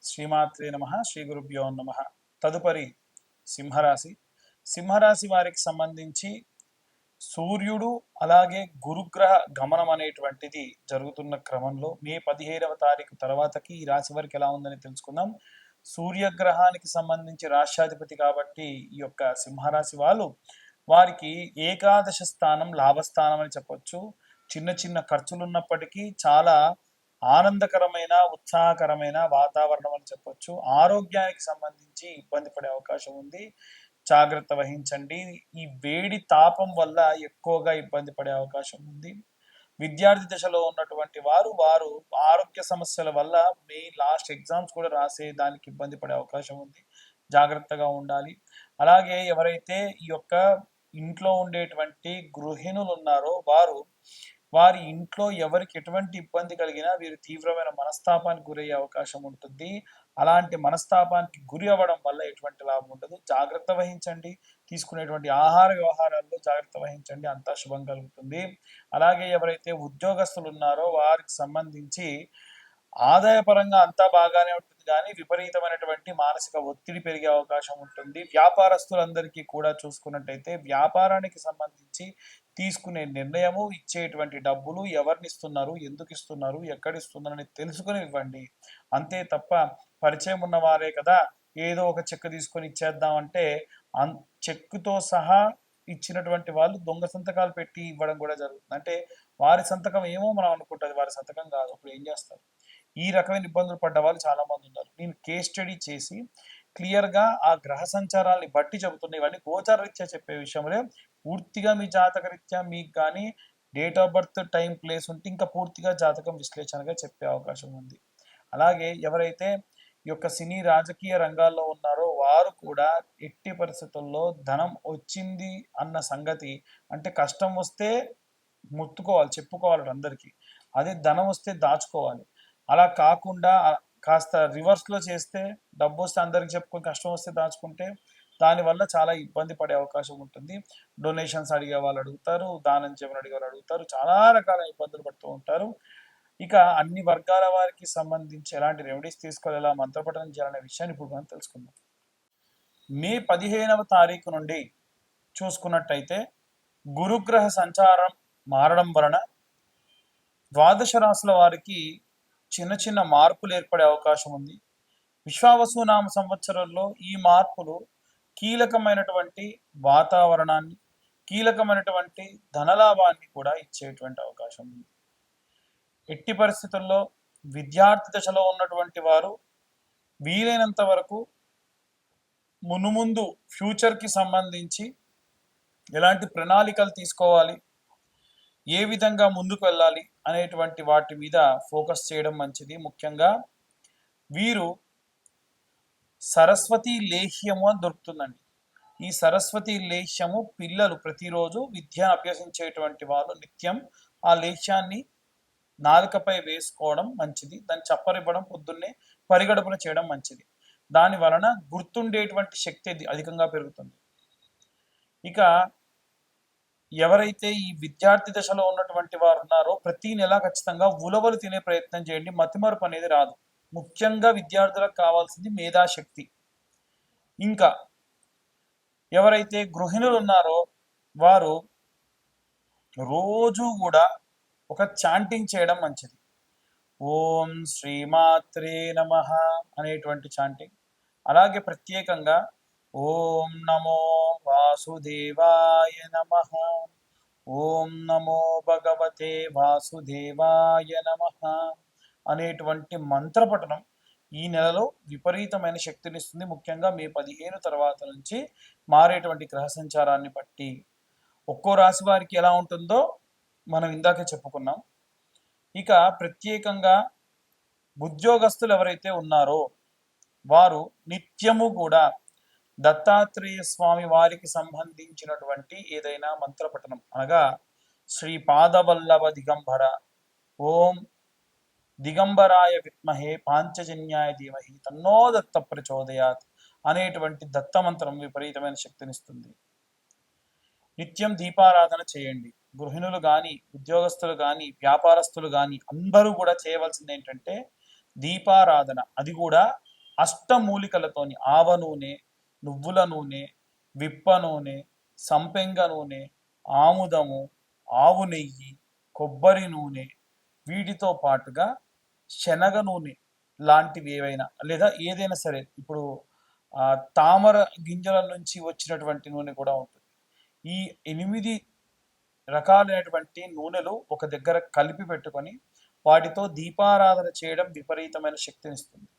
శ్రీమాత్రే నమః. శ్రీ గురుభ్యో నమః. తదుపరి సింహరాశి. సింహరాశి వారికి సంబంధించి సూర్యుడు అలాగే గురుగ్రహ గమనం అనేటువంటిది జరుగుతున్న క్రమంలో మే 15వ తారీఖు తర్వాతకి ఈ రాశి వారికి ఎలా ఉందని తెలుసుకుందాం. సూర్యగ్రహానికి సంబంధించి రాష్ట్రాధిపతి కాబట్టి ఈ యొక్క సింహరాశి వాళ్ళు వారికి ఏకాదశ స్థానం లాభస్థానం అని చెప్పొచ్చు. చిన్న చిన్న ఖర్చులు ఉన్నప్పటికీ చాలా ఆనందకరమైన ఉత్సాహకరమైన వాతావరణం అని చెప్పొచ్చు. ఆరోగ్యానికి సంబంధించి ఇబ్బంది పడే అవకాశం ఉంది, జాగ్రత్త వహించండి. ఈ వేడి తాపం వల్ల ఎక్కువగా ఇబ్బంది పడే అవకాశం ఉంది. విద్యార్థి దశలో ఉన్నటువంటి వారు ఆరోగ్య సమస్యల వల్ల లాస్ట్ ఎగ్జామ్స్ కూడా రాసే దానికి ఇబ్బంది పడే అవకాశం ఉంది, జాగ్రత్తగా ఉండాలి. అలాగే ఎవరైతే ఈ యొక్క ఇంట్లో ఉండేటువంటి గృహిణులు ఉన్నారో వారి ఇంట్లో ఎవరికి ఎటువంటి ఇబ్బంది కలిగినా వీరు తీవ్రమైన మనస్తాపానికి గురయ్యే అవకాశం ఉంటుంది. అలాంటి మనస్తాపానికి గురి అవ్వడం వల్ల ఎటువంటి లాభం ఉండదు. జాగ్రత్త వహించండి. తీసుకునేటువంటి ఆహార వ్యవహారాల్లో జాగ్రత్త వహించండి, అంతా శుభం కలుగుతుంది. అలాగే ఎవరైతే ఉద్యోగస్తులు ఉన్నారో వారికి సంబంధించి ఆదాయపరంగా అంతా బాగానే ఉంటుంది, కానీ విపరీతమైనటువంటి మానసిక ఒత్తిడి పెరిగే అవకాశం ఉంటుంది. వ్యాపారస్తులందరికీ కూడా చూసుకున్నట్టయితే వ్యాపారానికి సంబంధించి తీసుకునే నిర్ణయము, ఇచ్చేటువంటి డబ్బులు ఎవరిని ఇస్తున్నారు, ఎందుకు ఇస్తున్నారు, ఎక్కడిస్తున్నారని తెలుసుకుని ఇవ్వండి. అంతే తప్ప పరిచయం ఉన్న వారే కదా ఏదో ఒక చెక్ తీసుకొని ఇచ్చేద్దామంటే చెక్కుతో సహా ఇచ్చినటువంటి వాళ్ళు దొంగ సంతకాలు పెట్టి ఇవ్వడం కూడా జరుగుతుంది. అంటే వారి సంతకం ఏమో మనం అనుకుంటుంది, వారి సంతకం కాదు. అప్పుడు ఏం చేస్తారు? ఈ రకమైన ఇబ్బందులు పడ్డ వాళ్ళు చాలా మంది ఉన్నారు. నేను కేస్ స్టడీ చేసి క్లియర్గా ఆ గ్రహ సంచారాలని బట్టి చెబుతున్నాయి. ఇవన్నీ గోచార రీత్యా చెప్పే విషయంలో పూర్తిగా మీ జాతక రీత్యా మీకు కానీ date of birth time place ఉంటే ఇంకా పూర్తిగా జాతకం విశ్లేషణగా చెప్పే అవకాశం ఉంది. అలాగే ఎవరైతే ఈ యొక్క సినీ రాజకీయ రంగాల్లో ఉన్నారో వారు కూడా ఎట్టి పరిస్థితుల్లో ధనం వచ్చింది అన్న సంగతి, అంటే కష్టం వస్తే ముత్తుకోవాలి, చెప్పుకోవాలి అందరికీ. అదే ధనం వస్తే దాచుకోవాలి. అలా కాకుండా కాస్త రివర్స్లో చేస్తే డబ్బు వస్తే అందరికి చెప్పుకొని కష్టం వస్తే దాచుకుంటే దానివల్ల చాలా ఇబ్బంది పడే అవకాశం ఉంటుంది. డొనేషన్స్ అడిగే వాళ్ళు అడుగుతారు, దానం చేయమని అడిగే వాళ్ళు అడుగుతారు, చాలా రకాల ఇబ్బందులు పడుతూ ఉంటారు. ఇక అన్ని వర్గాల వారికి సంబంధించి ఎలాంటి రెమెడీస్ తీసుకోవాలి, ఎలా మంత్రపఠనం చేయాలనే విషయాన్ని ఇప్పుడు మనం తెలుసుకుందాం. మే 15వ తారీఖు నుండి చూసుకున్నట్టయితే గురుగ్రహ సంచారం మారడం వలన ద్వాదశ రాశుల వారికి చిన్న చిన్న మార్పులు ఏర్పడే అవకాశం ఉంది. విశ్వావసునామ సంవత్సరంలో ఈ మార్పులు కీలకమైనటువంటి వాతావరణాన్ని, కీలకమైనటువంటి ధనలాభాన్ని కూడా ఇచ్చేటువంటి అవకాశం ఉంది. ఎట్టి పరిస్థితుల్లో విద్యార్థి దశలో ఉన్నటువంటి వారు వీలైనంత వరకు మునుముందు ఫ్యూచర్కి సంబంధించి ఎలాంటి ప్రణాళికలు తీసుకోవాలి, ఏ విధంగా ముందుకు వెళ్ళాలి అనేటువంటి వాటి మీద ఫోకస్ చేయడం మంచిది. ముఖ్యంగా వీరు సరస్వతి లేహ్యము అని దొరుకుతుందండి. ఈ సరస్వతి లేహ్యము పిల్లలు ప్రతిరోజు విద్యను అభ్యసించేటువంటి వాళ్ళు నిత్యం ఆ లేహ్యాన్ని నాలుకపై వేసుకోవడం మంచిది. దాన్ని చప్పరివ్వడం, పొద్దున్నే పరిగడుపున చేయడం మంచిది. దాని వలన గుర్తుండేటువంటి శక్తి అధికంగా పెరుగుతుంది. ఇక ఎవరైతే ఈ విద్యార్థి దశలో ఉన్నటువంటి వారు ఉన్నారో ప్రతి నెల ఖచ్చితంగా ఉలవలు తినే ప్రయత్నం చేయండి. మతిమరుపు అనేది రాదు. ముఖ్యంగా విద్యార్థులకు కావాల్సింది మేధాశక్తి. ఇంకా ఎవరైతే గృహిణులు ఉన్నారో వారు రోజు కూడా ఒక చాంటింగ్ చేయడం మంచిది. ఓం శ్రీమాత్రే నమః అనేటువంటి చాంటింగ్. అలాగే ప్రత్యేకంగా ఓం నమో వాసుదేవాయ నమః, ఓం నమో భగవతే వాసుదేవాయ నమః అనేటువంటి మంత్రపఠనం ఈ నెలలో విపరీతమైన శక్తినిస్తుంది. ముఖ్యంగా మే 15 తర్వాత నుంచి మారేటువంటి గ్రహ సంచారాన్ని బట్టి ఒక్కో రాశి వారికి ఎలా ఉంటుందో మనం ఇందాకే చెప్పుకున్నాం. ఇక ప్రత్యేకంగా ఉద్యోగస్తులు ఎవరైతే ఉన్నారో వారు నిత్యము కూడా దత్తాత్రేయ స్వామి వారికి సంబంధించినటువంటి ఏదైనా మంత్రపఠనం, అనగా శ్రీ పాదవల్లభ దిగంబర, ఓం దిగంబరాయ విద్మహే పాంచజన్యాయ ధీమహి తన్నో దత్త ప్రచోదయాత్ అనేటువంటి దత్తమంత్రం విపరీతమైన శక్తినిస్తుంది. నిత్యం దీపారాధన చేయండి. గృహిణులు కానీ, ఉద్యోగస్తులు కానీ, వ్యాపారస్తులు కానీ అందరూ కూడా చేయవలసింది ఏంటంటే దీపారాధన. అది కూడా అష్టమూలికలతోని ఆవ నూనె, నువ్వుల నూనె, విప్ప నూనె, సంపెంగ నూనె, ఆముదము, ఆవు నెయ్యి, కొబ్బరి నూనె, వీటితో పాటుగా శనగ నూనె లాంటివి ఏవైనా లేదా ఏదైనా సరే, ఇప్పుడు తామర గింజల నుంచి వచ్చినటువంటి నూనె కూడా ఉంటుంది. ఈ 8 రకాలైనటువంటి నూనెలు ఒక దగ్గర కలిపి పెట్టుకొని వాటితో దీపారాధన చేయడం విపరీతమైన శక్తినిస్తుంది.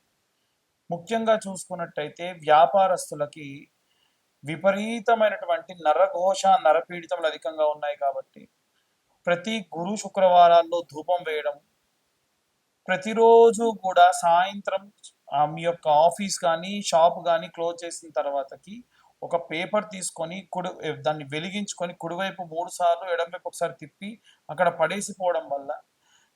ముఖ్యంగా చూసుకున్నట్టయితే వ్యాపారస్తులకి విపరీతమైనటువంటి నరఘోష, నరపీడితములు అధికంగా ఉన్నాయి కాబట్టి ప్రతి గురు శుక్రవారాల్లో ధూపం వేయడం, ప్రతిరోజు కూడా సాయంత్రం మీ యొక్క ఆఫీస్ కానీ షాప్ కానీ క్లోజ్ చేసిన తర్వాతకి ఒక పేపర్ తీసుకొని దాన్ని వెలిగించుకొని కుడివైపు 3 సార్లు, ఎడమవైపు ఒకసారి తిప్పి అక్కడ పడేసిపోవడం వల్ల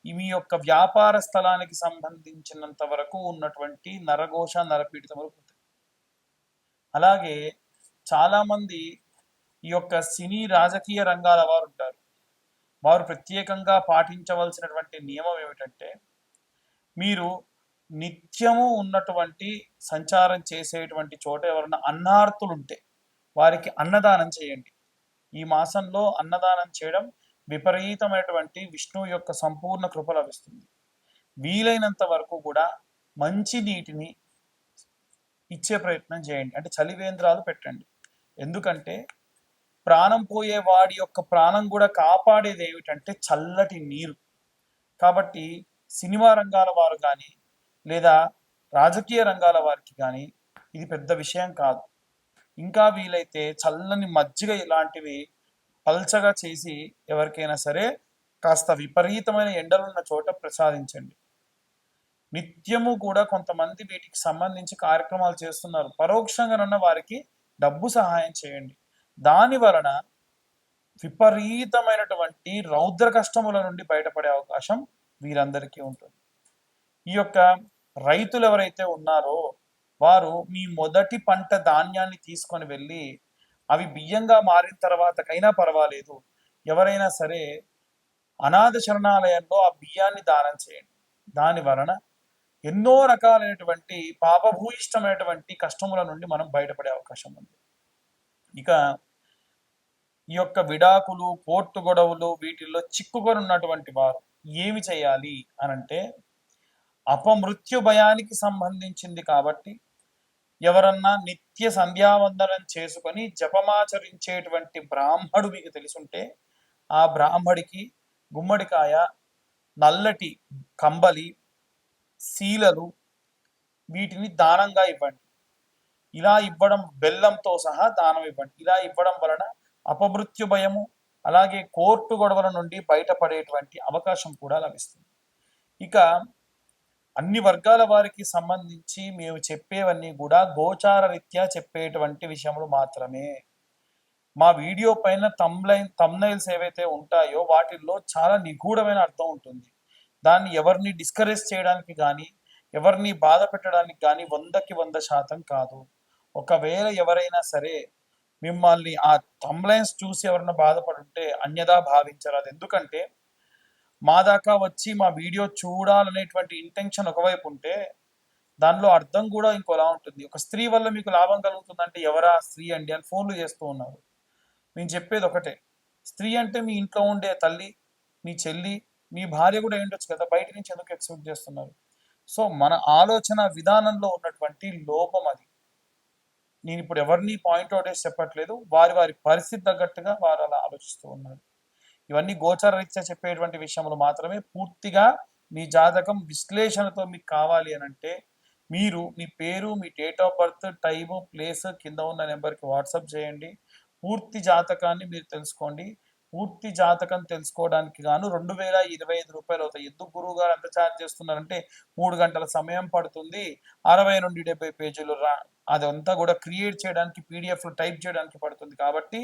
మీ యొక్క వ్యాపార స్థలానికి సంబంధించినంత వరకు ఉన్నటువంటి నరఘోష, నరపీడితములు పోతాయి. అలాగే చాలామంది ఈ యొక్క సినీ రాజకీయ రంగాల వారు ఉంటారు. వారు ప్రత్యేకంగా పాటించవలసినటువంటి నియమం ఏమిటంటే, మీరు నిత్యము ఉన్నటువంటి సంచారం చేసేటువంటి చోట ఎవరన్నా అన్నార్తులు ఉంటే వారికి అన్నదానం చేయండి. ఈ మాసంలో అన్నదానం చేయడం విపరీతమైనటువంటి విష్ణువు యొక్క సంపూర్ణ కృప లభిస్తుంది. వీలైనంత వరకు కూడా మంచి నీటిని ఇచ్చే ప్రయత్నం చేయండి. అంటే చలివేంద్రాలు పెట్టండి. ఎందుకంటే ప్రాణం పోయే వాడి యొక్క ప్రాణం కూడా కాపాడేది ఏమిటంటే చల్లటి నీరు. కాబట్టి సినిమా రంగాల వారు కానీ లేదా రాజకీయ రంగాల వారికి కానీ ఇది పెద్ద విషయం కాదు. ఇంకా వీలైతే చల్లని మజ్జిగ ఇలాంటివి పల్చగా చేసి ఎవరికైనా సరే కాస్త విపరీతమైన ఎండలున్న చోట ప్రసాదించండి. నిత్యము కూడా కొంతమంది వీటికి సంబంధించి కార్యక్రమాలు చేస్తున్నారు. పరోక్షంగానన్న వారికి డబ్బు సహాయం చేయండి. దాని వలన విపరీతమైనటువంటి రౌద్ర కష్టముల నుండి బయటపడే అవకాశం వీరందరికీ ఉంటుంది. ఈ యొక్క రైతులు ఎవరైతే ఉన్నారో వారు మీ మొదటి పంట ధాన్యాన్ని తీసుకొని వెళ్ళి అవి బియ్యంగా మారిన తర్వాతకైనా పర్వాలేదు, ఎవరైనా సరే అనాథ శరణాలయంలో ఆ బియ్యాన్ని దానం చేయండి. దాని వలన ఎన్నో రకాలైనటువంటి పాపభూయిష్టమైనటువంటి కష్టముల నుండి మనం బయటపడే అవకాశం ఉంది. ఇక ఈ యొక్క విడాకులు, కోర్టు గొడవలు వీటిల్లో చిక్కుకొని ఉన్నటువంటి వారు ఏమి చేయాలి అనంటే, అపమృత్యు భయానికి సంబంధించింది కాబట్టి ఎవరన్నా నిత్య సంధ్యావందనం చేసుకొని జపమాచరించేటువంటి బ్రాహ్మడు మీకు తెలుసుంటే ఆ బ్రాహ్మడికి గుమ్మడికాయ, నల్లటి కంబలి, శీలలు వీటిని దానంగా ఇవ్వండి. ఇలా ఇవ్వడం, బెల్లంతో సహా దానం ఇవ్వండి. ఇలా ఇవ్వడం వలన అపమృత్యు భయము అలాగే కోర్టు గొడవల నుండి బయటపడేటువంటి అవకాశం కూడా లభిస్తుంది. ఇక అన్ని వర్గాల వారికి సంబంధించి మేము చెప్పేవన్నీ కూడా గోచార రీత్యా చెప్పేటువంటి విషయములు మాత్రమే. మా వీడియో పైన తమ్నైల్స్ ఏవైతే ఉంటాయో వాటిల్లో చాలా నిగూఢమైన అర్థం ఉంటుంది. దాన్ని ఎవరిని డిస్కరేజ్ చేయడానికి కానీ ఎవరిని బాధ పెట్టడానికి కానీ 100కి 100% కాదు. ఒకవేళ ఎవరైనా సరే మిమ్మల్ని ఆ తమ్లైన్స్ చూసి ఎవరైనా బాధపడుంటే అన్యదా భావించరాదు. ఎందుకంటే మా దాకా వచ్చి మా వీడియో చూడాలనేటువంటి ఇంటెన్షన్ ఒకవైపు ఉంటే దానిలో అర్థం కూడా ఇంకోలా ఉంటుంది. ఒక స్త్రీ వల్ల మీకు లాభం కలుగుతుందంటే ఎవరా స్త్రీ అండి అని ఫోన్లు చేస్తూ ఉన్నారు. నేను చెప్పేది ఒకటే, స్త్రీ అంటే మీ ఇంట్లో ఉండే తల్లి, మీ చెల్లి, మీ భార్య కూడా ఉండొచ్చు కదా, బయట నుంచి ఎందుకు ఎక్స్పెక్ట్ చేస్తున్నారు? సో మన ఆలోచన విధానంలో ఉన్నటువంటి లోపం అది. నేను ఇప్పుడు ఎవరిని పాయింట్అవుట్ చేసి చెప్పట్లేదు, వారి వారి పరిస్థితి తగ్గట్టుగా వారు అలా ఆలోచిస్తూ ఉన్నారు. ఇవన్నీ గోచర రీత్యా చెప్పేటువంటి విషయములు మాత్రమే. పూర్తిగా మీ జాతకం విశ్లేషణతో మీకు కావాలి అని అంటే మీరు మీ పేరు, మీ date of birth, time, place కింద ఉన్న నెంబర్కి వాట్సాప్ చేయండి. పూర్తి జాతకాన్ని మీరు తెలుసుకోండి. పూర్తి జాతకం తెలుసుకోవడానికి గాను 2025 రూపాయలు అవుతాయి. ఎందుకు గురువు గారు ఎంత ఛార్జ్ చేస్తున్నారంటే 3 గంటల సమయం పడుతుంది, 60 నుండి 70 పేజీలు అదంతా కూడా క్రియేట్ చేయడానికి, పీడిఎఫ్లో టైప్ చేయడానికి పడుతుంది. కాబట్టి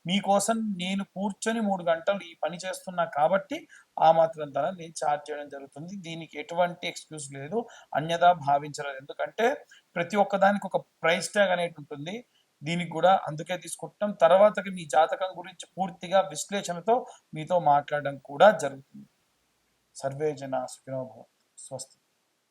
మీకోసం నేను కూర్చొని 3 గంటలు ఈ పని చేస్తున్నా కాబట్టి ఆ మాత్రం ధర నేను ఛార్జ్ చేయడం జరుగుతుంది. దీనికి ఎటువంటి ఎక్స్క్యూజ్ లేదు, అన్యదా భావించలేదు. ఎందుకంటే ప్రతి ఒక్కదానికి ఒక ప్రైస్ ట్యాగ్ అనేది ఉంటుంది. దీనికి కూడా అందుకే తీసుకుంటాం. తర్వాతకి మీ జాతకం గురించి పూర్తిగా విశ్లేషణతో మీతో మాట్లాడడం కూడా జరుగుతుంది. సర్వే జన సుఖినో భవంతు. స్వస్తి.